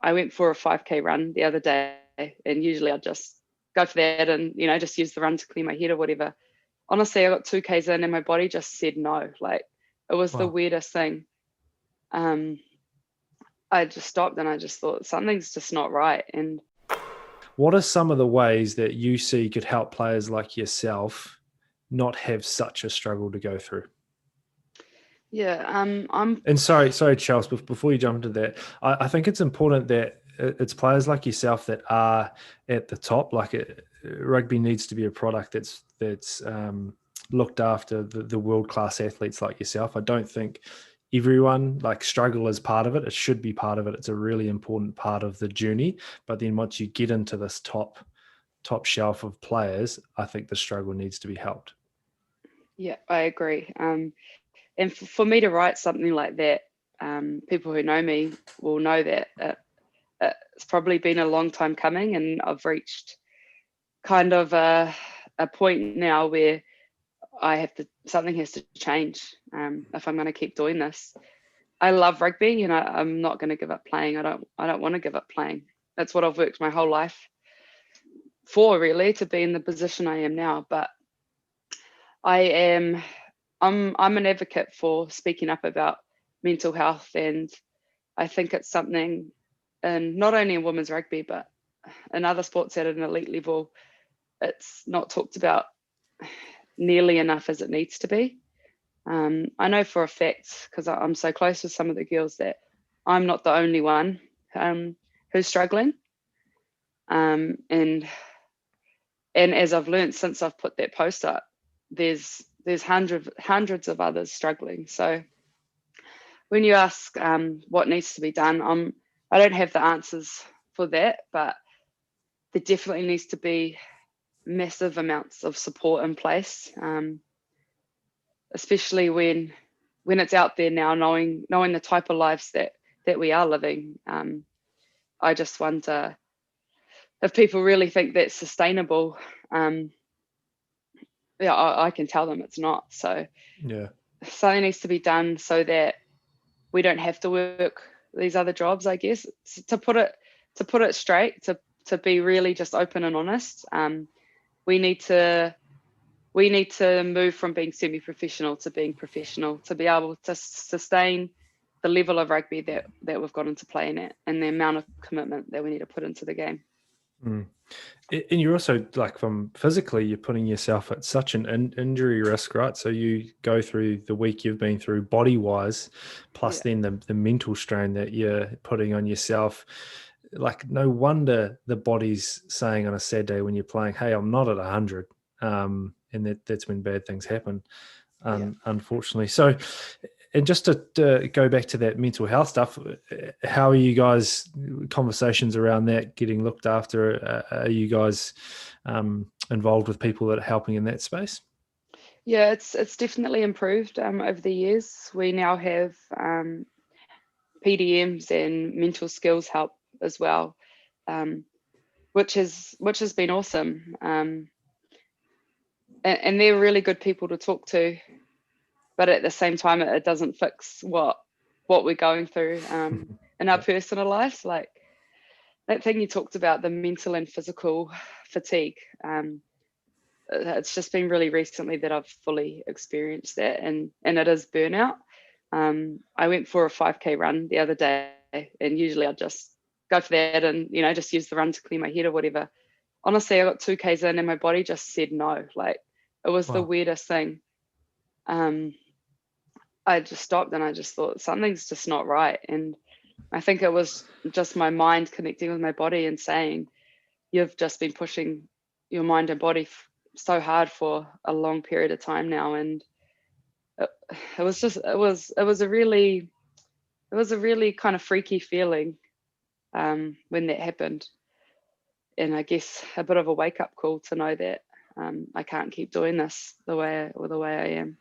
I went for a 5K run the other day, and usually I'd just go for that and, just use the run to clear my head or whatever. Honestly, I got 2Ks in and my body just said no. Like, it was the Wow. weirdest thing. I just stopped and I just thought something's just not right. And What are some of the ways that you see could help players like yourself not have such a struggle to go through? yeah, And sorry, Charles, before you jump into that, I think it's important that it's players like yourself that are at the top. Rugby needs to be a product that's looked after the world-class athletes like yourself. I don't think everyone struggle is part of it. It should be part of it. It's a really important part of the journey. But then once you get into this top shelf of players, I think the struggle needs to be helped. Yeah, I agree. And for me to write something like that, people who know me will know that it's probably been a long time coming, and I've reached kind of a point now where something has to change if I'm going to keep doing this. I love rugby, and I'm not going to give up playing. I don't want to give up playing. That's what I've worked my whole life for, really, to be in the position I am now. But I'm an advocate for speaking up about mental health, and I think it's something, and not only in women's rugby, but in other sports at an elite level, it's not talked about nearly enough as it needs to be. I know for a fact, because I'm so close with some of the girls, that I'm not the only one who's struggling. And as I've learned since I've put that post up, there's hundreds of others struggling. So when you ask what needs to be done, I don't have the answers for that, but there definitely needs to be massive amounts of support in place, especially when it's out there now, knowing the type of lives that we are living. I just wonder if people really think that's sustainable. Yeah, I can tell them it's not. So Yeah. something needs to be done so that we don't have to work these other jobs, I guess. To put it straight, to be really just open and honest. We need to move from being semi-professional to being professional, to be able to sustain the level of rugby that we've got into playing at, and the amount of commitment that we need to put into the game. Mm. And you're also from physically, you're putting yourself at such an injury risk, right? So you go through the week you've been through body wise, plus Yeah. then the mental strain that you're putting on yourself. No wonder the body's saying on a sad day when you're playing, hey, I'm not at 100. And that's when bad things happen, unfortunately. So, and just to go back to that mental health stuff, how are you guys, conversations around that getting looked after? Are you guys involved with people that are helping in that space? Yeah, it's definitely improved over the years. We now have PDMs and mental skills help as well, which has been awesome. And they're really good people to talk to, but at the same time, it doesn't fix what we're going through in our personal lives. Like that thing you talked about, the mental and physical fatigue. It's just been really recently that I've fully experienced that, and it is burnout. I went for a 5K run the other day, and usually I'd just go for that and just use the run to clear my head or whatever. Honestly, I got 2Ks in and my body just said no. Like, it was the Wow. weirdest thing. I just stopped and I just thought something's just not right. And I think it was just my mind connecting with my body and saying, you've just been pushing your mind and body so hard for a long period of time now. And it was a really kind of freaky feeling when that happened. And I guess a bit of a wake up call to know that I can't keep doing this the way I am.